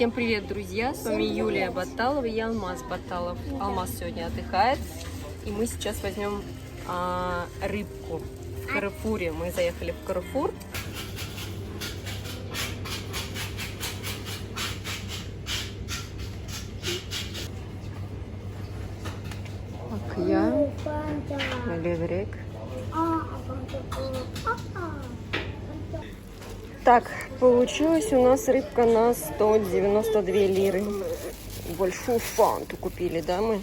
Всем привет, друзья! С вами Юлия Баталова и Алмаз Баталов. Алмаз сегодня отдыхает, и мы сейчас возьмем рыбку в Каррефуре. Мы заехали в Каррефур. Акья, леврек. Так, получилась у нас рыбка на 192 лиры. Большую фанту купили, да, мы?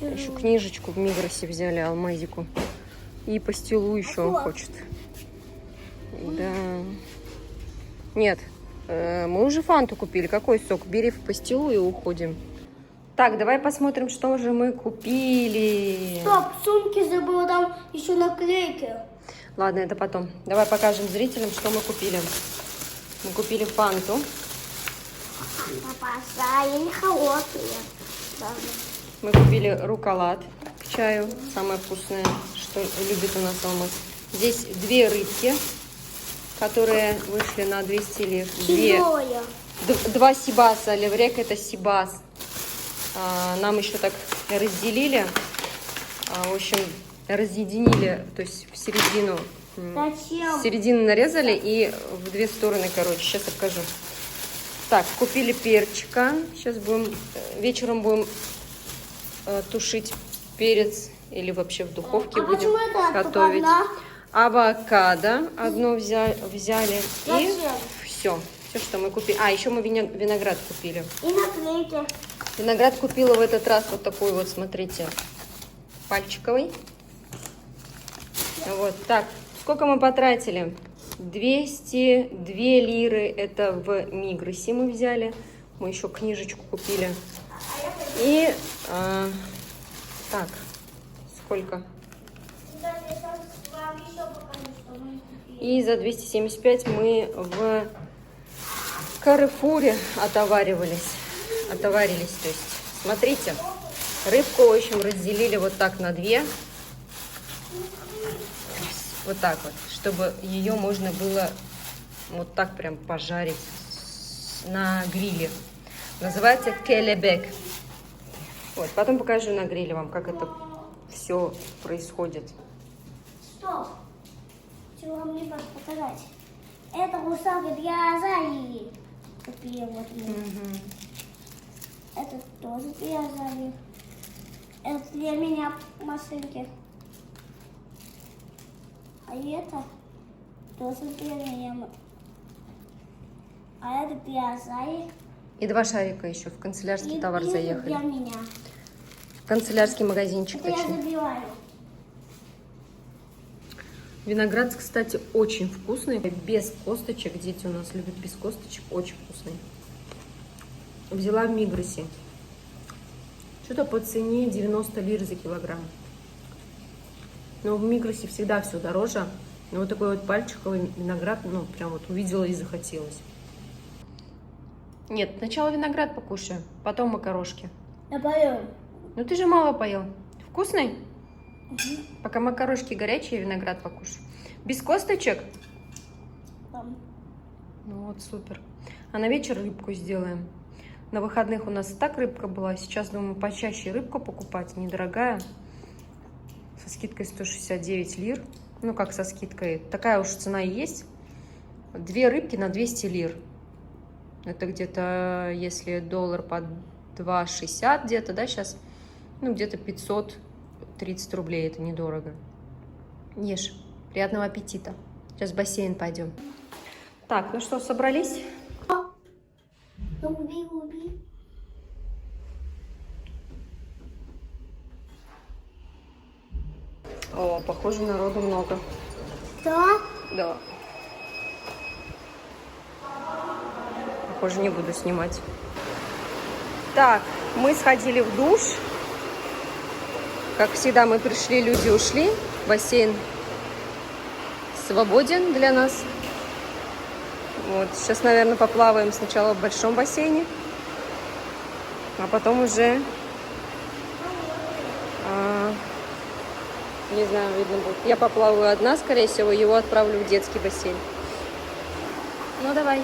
Еще книжечку в Мигросе взяли, алмазику. И пастилу еще он хочет. Да. Нет, мы уже фанту купили. Какой сок? Бери в пастилу и уходим. Так, давай посмотрим, что же мы купили. Стоп, в сумке забыла, там еще наклейки. Ладно, это потом. Давай покажем зрителям, что мы купили. Мы купили фанту. Папа, они холодные. Мы купили руколад к чаю. Самое вкусное, что любит у нас Алмаз. Здесь две рыбки, которые вышли на 200 лир. Два сибаса. Леврек это сибас. Нам еще так разделили. В общем, разъединили, то есть в середину. Зачем? С середины нарезали и в две стороны, короче. Сейчас я покажу. Так, купили перчика. Сейчас вечером будем тушить перец или вообще в духовке будем готовить. Авокадо одно взяли. И все, что мы купили. Еще мы виноград купили. И наклейки. Виноград купила в этот раз вот такой вот, смотрите, пальчиковый. Вот так. Сколько мы потратили? 202 лиры. Это в Мигросе мы взяли. Мы еще книжечку купили. И так, сколько? И за 275 мы в Каррефуре отоварились. То есть, смотрите, рыбку, в общем, разделили вот так на две. Вот так вот, чтобы ее можно было вот так прям пожарить на гриле. Называется келебек. Вот, потом покажу на гриле вам, как это все происходит. Стоп! Чего мне показать? Это гусак для Азалии. Купили вот мне. Это тоже для Азалии. Это для меня машинки. А это тоже для меня. А это для Азалии. И два шарика еще в канцелярский товар заехали. Для меня. В канцелярский магазинчик, Это я точнее. забиваю. Виноград, кстати, очень вкусный. Без косточек. Дети у нас любят без косточек. Очень вкусный. Взяла в Мигросе. Что-то по цене 90 лир за килограмм. Но в Мигросе всегда все дороже. Но вот такой вот пальчиковый виноград, прям вот увидела и захотелось. Нет, сначала виноград покушаю, потом макарошки. Я пою. Ну ты же мало поел. Вкусный? Пока макарошки горячие, виноград покушаю. Без косточек? Там. Ну вот, супер. А на вечер рыбку сделаем. На выходных у нас и так рыбка была. Сейчас, думаю, почаще рыбку покупать. Недорогая. Со скидкой 169 лир. Ну, как со скидкой. Такая уж цена и есть. Две рыбки на 200 лир. Это где-то, если доллар по 2,60 где-то, да, сейчас? Ну, где-то 530 рублей. Это недорого. Ешь. Приятного аппетита. Сейчас в бассейн пойдем. Так, ну что, собрались? Уби. О, похоже, народу много. Да? Да. Похоже, не буду снимать. Так, мы сходили в душ. Как всегда, мы пришли, люди ушли. Бассейн свободен для нас. Вот, сейчас, наверное, поплаваем сначала в большом бассейне, а потом уже, не знаю, видно будет. Я поплаваю одна, скорее всего, его отправлю в детский бассейн. Ну, давай.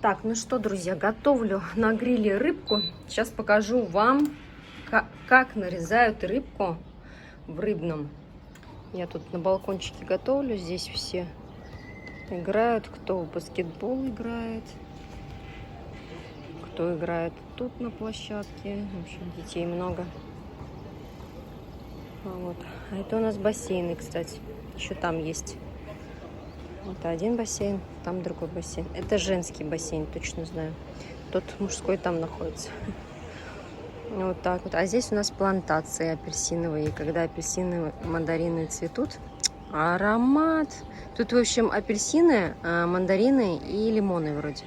Так, ну что, друзья, готовлю на гриле рыбку. Сейчас покажу вам, как нарезают рыбку в рыбном. Я тут на балкончике готовлю. Здесь все играют. Кто в баскетбол играет, кто играет тут на площадке. В общем, детей много. Вот. А это у нас бассейны, кстати. Еще там есть. Это один бассейн, там другой бассейн. Это женский бассейн, точно знаю. Тот мужской там находится. Вот так вот. А здесь у нас плантации апельсиновые. И когда апельсины, мандарины цветут, аромат. Тут, в общем, апельсины, мандарины и лимоны вроде.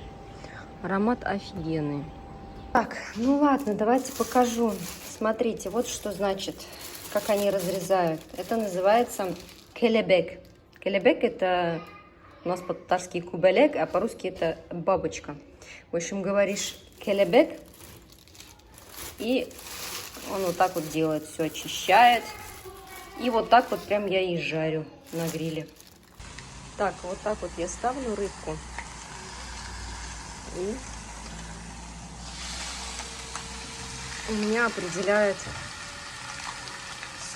Аромат офигенный. Так, ну ладно, давайте покажу. Смотрите, вот что значит, как они разрезают. Это называется келебек. Келебек — это у нас по-татарски кубелек, а по-русски это бабочка. В общем, говоришь келебек, и он вот так вот делает, все очищает. И вот так вот прям я и жарю на гриле. Так, вот так вот я ставлю рыбку. И у меня определяет,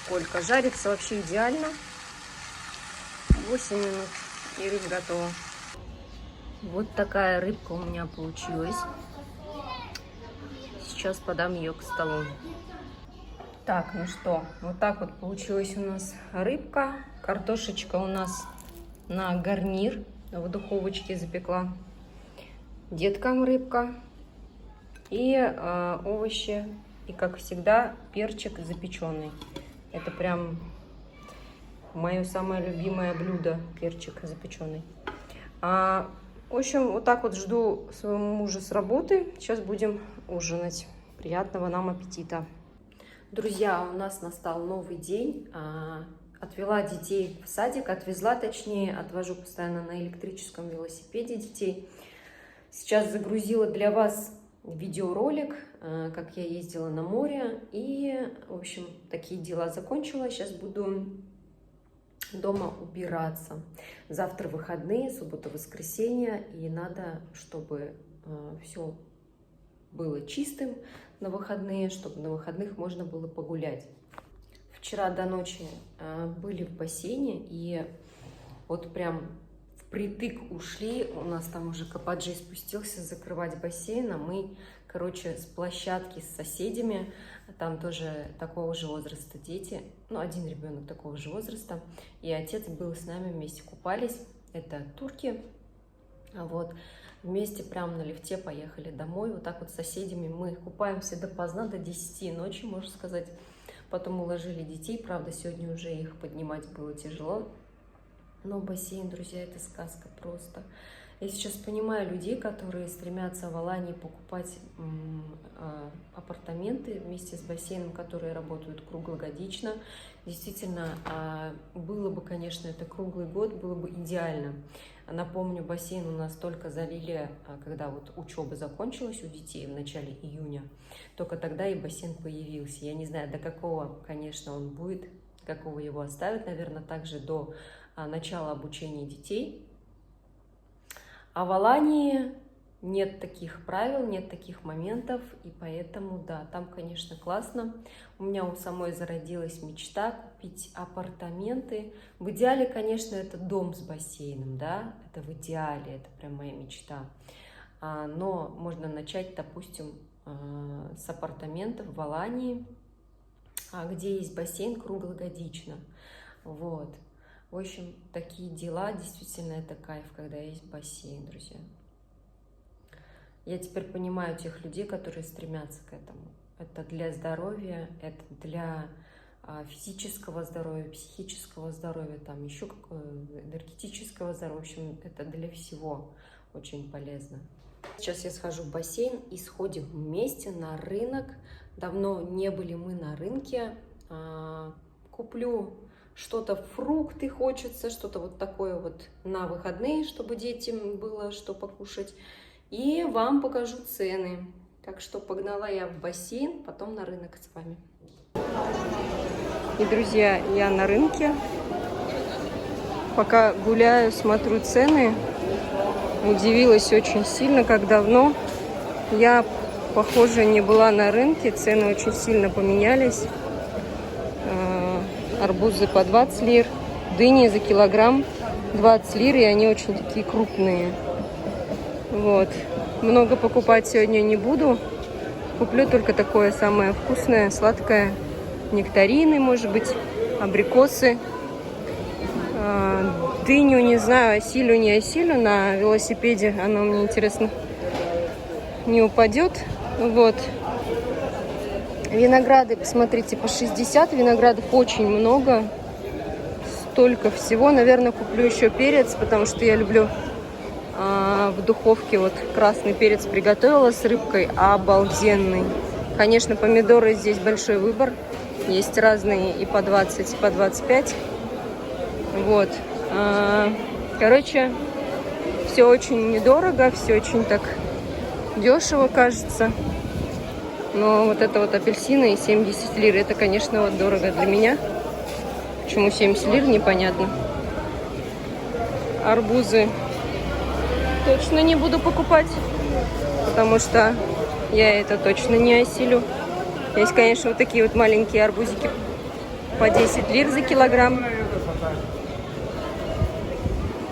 сколько. Жарится вообще идеально. 8 минут. И рыба готова. Вот такая рыбка у меня получилась. Сейчас подам ее к столу. Так, ну что, вот так вот получилась у нас рыбка. Картошечка у нас на гарнир. В духовочке запекла. Деткам рыбка. И овощи. И, как всегда, перчик запеченный. Это прям мое самое любимое блюдо, перчик запеченный. В общем, вот так вот жду своего мужа с работы. Сейчас будем ужинать. Приятного нам аппетита. Друзья, у нас настал новый день. Отвела детей в садик, отвезла, точнее, отвожу постоянно на электрическом велосипеде детей. Сейчас загрузила для вас видеоролик, как я ездила на море. И, в общем, такие дела закончила. Сейчас буду дома убираться. Завтра выходные, суббота, воскресенье, и надо, чтобы все было чистым на выходные, чтобы на выходных можно было погулять. Вчера до ночи были в бассейне, и вот прям впритык ушли. У нас там уже Кападжи спустился закрывать бассейн, а мы, короче, с площадки с соседями, там тоже такого же возраста дети, ну, один ребенок такого же возраста, и отец был с нами, вместе купались. Это турки. Вот. Вместе прямо на лифте поехали домой. Вот так вот с соседями мы купаемся допоздна, до 10 ночи, можно сказать. Потом уложили детей. Правда, сегодня уже их поднимать было тяжело. Но бассейн, друзья, это сказка просто. Я сейчас понимаю людей, которые стремятся в Алании покупать апартаменты вместе с бассейном, которые работают круглогодично. Действительно, было бы, конечно, это круглый год, было бы идеально. Напомню, бассейн у нас только залили, когда вот учеба закончилась у детей в начале июня. Только тогда и бассейн появился. Я не знаю, до какого, конечно, он будет, какого его оставят. Наверное, также до начала обучения детей. А в Алании нет таких правил, нет таких моментов, и поэтому, да, там, конечно, классно. У меня у самой зародилась мечта купить апартаменты. В идеале, конечно, это дом с бассейном, да, это в идеале, это прям моя мечта. Но можно начать, допустим, с апартаментов в Алании, где есть бассейн круглогодично, вот. В общем, такие дела, действительно, это кайф, когда есть бассейн, друзья. Я теперь понимаю тех людей, которые стремятся к этому. Это для здоровья, это для физического здоровья, психического здоровья, там еще энергетического здоровья. В общем, это для всего очень полезно. Сейчас я схожу в бассейн и сходим вместе на рынок. Давно не были мы на рынке. Куплю что-то, фрукты хочется, что-то вот такое вот на выходные, чтобы детям было что покушать. И вам покажу цены. Так что погнала я в бассейн, потом на рынок с вами. И, друзья, я на рынке. Пока гуляю, смотрю цены. удивилась очень сильно, как давно я, похоже, не была на рынке. Цены очень сильно поменялись. Арбузы по 20 лир, дыни за килограмм 20 лир, и они очень такие крупные. Вот. Много покупать сегодня не буду. Куплю только такое самое вкусное, сладкое. Нектарины, может быть, абрикосы. Дыню, не знаю, осилю, не осилю на велосипеде. Она мне, интересно, не упадет. Вот. Винограды, посмотрите, по 60. Виноградов очень много. Столько всего. Наверное, куплю еще перец, потому что я люблю в духовке. Вот красный перец приготовила с рыбкой. Обалденный. Конечно, помидоры здесь большой выбор. Есть разные и по 20, и по 25. Вот. Короче, все очень недорого, все очень так дешево кажется. Но вот это вот апельсины и 70 лир, это, конечно, вот дорого для меня. Почему 70 лир, непонятно. Арбузы точно не буду покупать, потому что я это точно не осилю. Есть, конечно, вот такие вот маленькие арбузики по 10 лир за килограмм.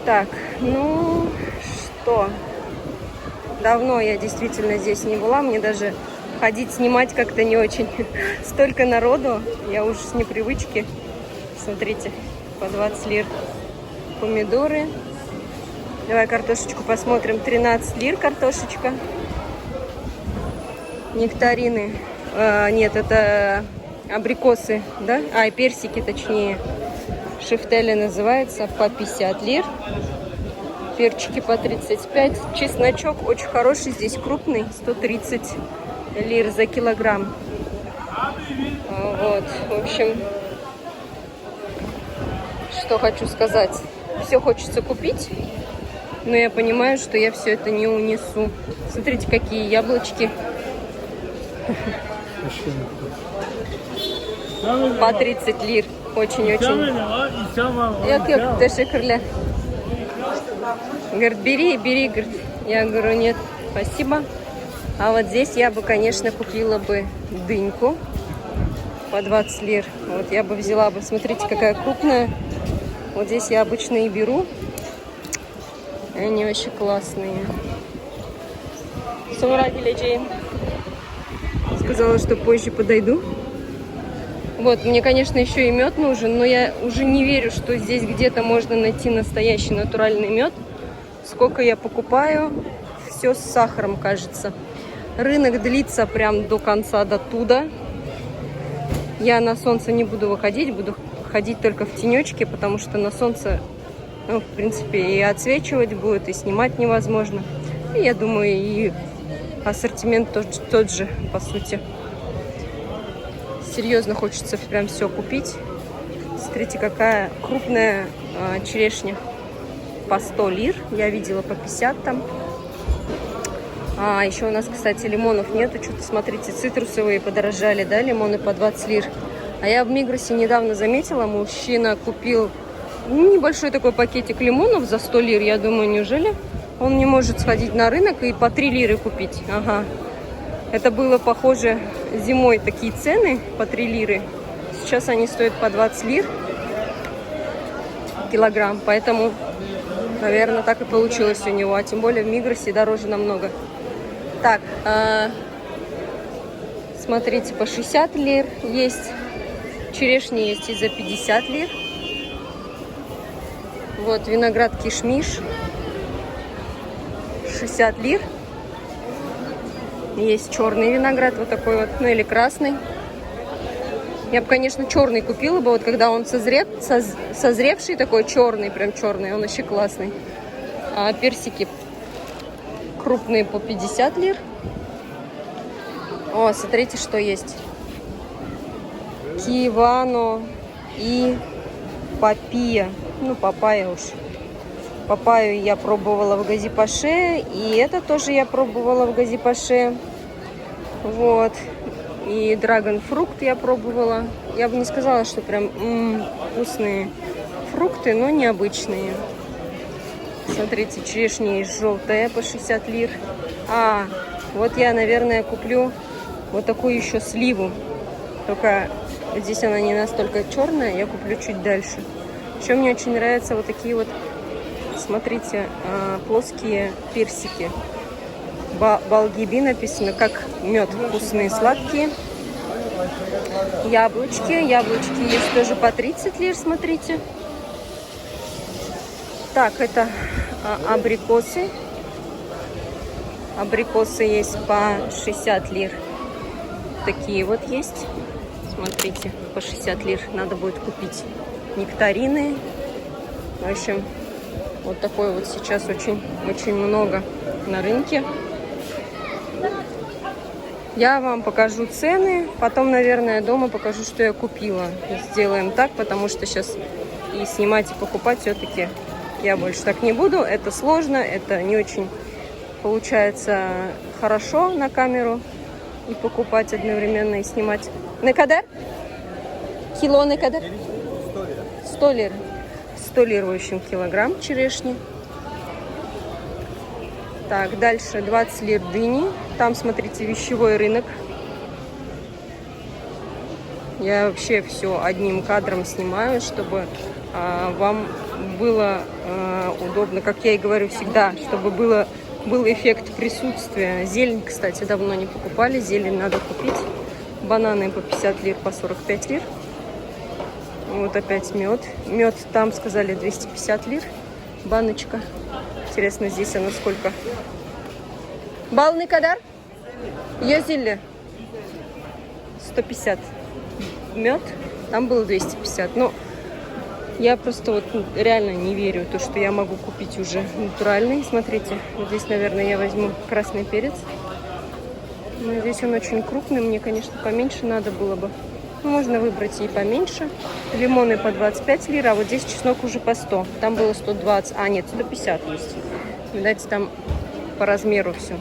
Так, ну что, давно я действительно здесь не была, мне даже ходить, снимать как-то не очень. Столько народу, я уже с непривычки. Смотрите, по 20 лир помидоры. Давай картошечку посмотрим, 13 лир картошечка. Нектарины, нет, это абрикосы, да? И персики точнее. Шифтели называется, по 50 лир. Перчики по 35. Чесночок очень хороший, здесь крупный, 130 лир за килограмм. Вот, в общем, что хочу сказать. Все хочется купить, но я понимаю, что я все это не унесу. Смотрите, какие яблочки. По 30 лир. Очень-очень. Yok, teşekkürler. Говорит, бери, говорит. Я говорю, нет, спасибо. А вот здесь я бы, конечно, купила бы дыньку по 20 лир. Вот я бы взяла бы, смотрите, какая крупная. Вот здесь я обычно и беру. Они вообще классные. Sonra geleceğim. Сказала, что позже подойду. Вот, мне, конечно, еще и мед нужен, но я уже не верю, что здесь где-то можно найти настоящий натуральный мед. Сколько я покупаю, все с сахаром, кажется. Рынок длится прям до конца, до туда. Я на солнце не буду выходить, буду ходить только в тенечке, потому что на солнце, ну, в принципе, и отсвечивать будет, и снимать невозможно. И я думаю, и ассортимент тот же, по сути. Серьезно хочется прям все купить. Смотрите, какая крупная черешня. По 100 лир. Я видела по 50 там. Еще у нас, кстати, лимонов нету. Что-то, смотрите, цитрусовые подорожали, да, лимоны по 20 лир. А я в Мигросе недавно заметила, мужчина купил небольшой такой пакетик лимонов за 100 лир. Я думаю, неужели он не может сходить на рынок и по 3 лиры купить? Ага. Это было похоже зимой, такие цены по 3 лиры. Сейчас они стоят по 20 лир килограмм. Поэтому, наверное, так и получилось у него. А тем более в Мигросе дороже намного. Так, смотрите, по 60 лир есть. Черешни есть и за 50 лир. Вот виноград кишмиш. 60 лир. Есть черный виноград, вот такой вот, ну или красный. Я бы, конечно, черный купила бы, вот когда он созревший такой черный, прям черный, он вообще классный. А персики крупные по 50 лир. О, смотрите, что есть. Кивано и папия. Ну, папайя уж. Папайю я пробовала в Гази-Паше, и это тоже я пробовала в Гази-Паше. Вот. И драгонфрукт я пробовала. Я бы не сказала, что прям вкусные фрукты, но необычные. Смотрите, черешня есть желтая по 60 лир. А, вот я, наверное, куплю вот такую еще сливу. Только здесь она не настолько черная, я куплю чуть дальше. Еще мне очень нравятся вот такие вот, смотрите, плоские персики. Балгиби написано, как мед, вкусные, сладкие. Яблочки есть тоже по 30 лир, смотрите. Так, это абрикосы. Абрикосы есть по 60 лир. Такие вот есть. Смотрите, по 60 лир надо будет купить. Нектарины. В общем, вот такой вот сейчас очень много на рынке. Я вам покажу цены, потом, наверное, дома покажу, что я купила. Сделаем так, потому что сейчас и снимать, и покупать все-таки я больше так не буду. Это сложно, это не очень получается хорошо на камеру и покупать одновременно, и снимать. На кадар? Кило на кадар? 100 лир. 100 лир, в общем, килограмм черешни. Так, дальше 20 лир дыни. Там, смотрите, вещевой рынок. Я вообще все одним кадром снимаю, чтобы вам было удобно, как я и говорю всегда, чтобы был эффект присутствия. Зелень, кстати, давно не покупали. Зелень надо купить. Бананы по 50 лир, по 45 лир. Вот опять мед. Мед там, сказали, 250 лир. Баночка. Интересно, здесь она сколько? Балный кадар? Ездили? 150. Мед. Там было 250. Но я просто вот реально не верю в то, что я могу купить уже натуральный. Смотрите, вот здесь, наверное, я возьму красный перец. Но здесь он очень крупный. Мне, конечно, поменьше надо было бы. Ну, можно выбрать и поменьше. Лимоны по 25 лир, а вот здесь чеснок уже по 100. Там было 120, а нет, 150 есть. Видать, там по размеру все.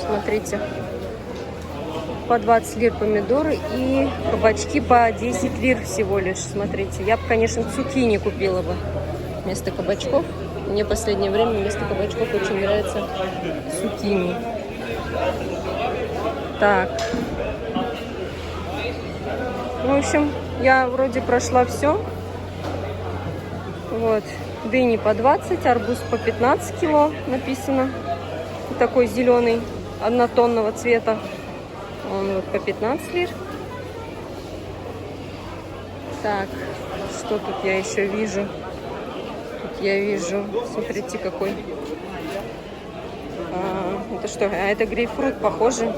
Смотрите, по 20 лир помидоры и кабачки по 10 лир всего лишь. Смотрите, я бы, конечно, цукини купила бы вместо кабачков. Мне в последнее время вместо кабачков очень нравится цукини. Так. В общем, я вроде прошла все. Вот. Дыни по 20, арбуз по 15 кило написано. Такой зеленый, однотонного цвета. Он вот по 15 лир. Так, что тут я еще вижу? Тут я вижу, смотрите, какой. Это что? Это грейпфрут, похоже.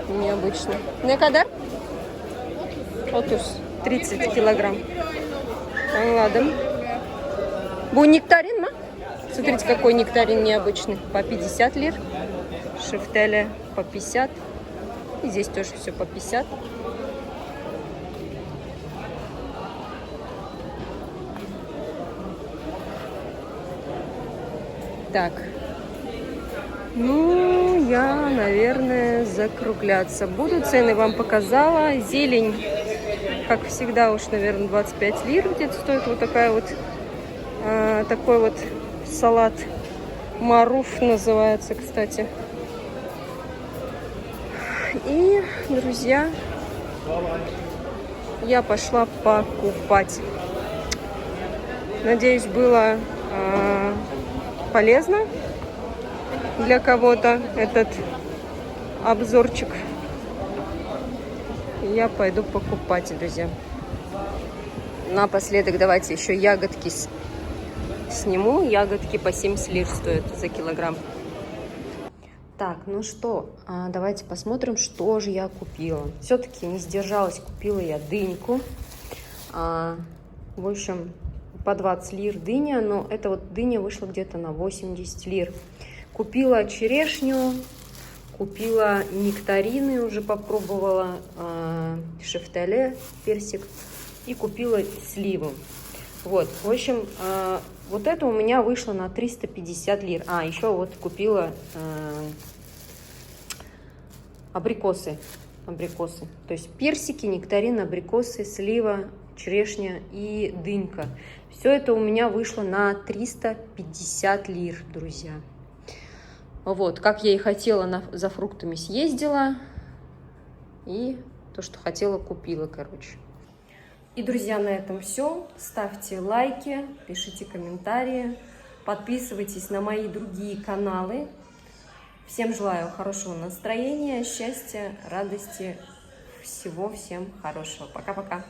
Необычно. Некадар? Отус, 30 килограмм. Ладно. Бу нектарин, ма? Смотрите, какой нектарин необычный. По 50 лир. Шефтеля по 50. И здесь тоже все по 50. Так. Ну, я, наверное, закругляться буду. Цены вам показала. Зелень, как всегда, уж, наверное, 25 лир где-то стоит. Вот такая вот, такой вот салат. Маруф называется, кстати. И, друзья, я пошла покупать. Надеюсь, было полезно для кого-то этот обзорчик. Я пойду покупать, друзья. Напоследок давайте еще ягодки сниму. Ягодки по 70 лир стоят за килограмм. Так, ну что, давайте посмотрим, что же я купила. Все-таки не сдержалась, купила я дыньку. В общем, по 20 лир дыня, но эта вот дыня вышла где-то на 80 лир. Купила черешню, купила нектарины, уже попробовала, шефтале, персик, и купила сливу. Вот, в общем, вот это у меня вышло на 350 лир. Еще вот купила абрикосы. То есть персики, нектарин, абрикосы, слива черешня и дынька. Все это у меня вышло на 350 лир, друзья. Вот, как я и хотела, за фруктами съездила. И то, что хотела, купила, короче. И, друзья, на этом все. Ставьте лайки, пишите комментарии, подписывайтесь на мои другие каналы. Всем желаю хорошего настроения, счастья, радости, всего всем хорошего. Пока-пока.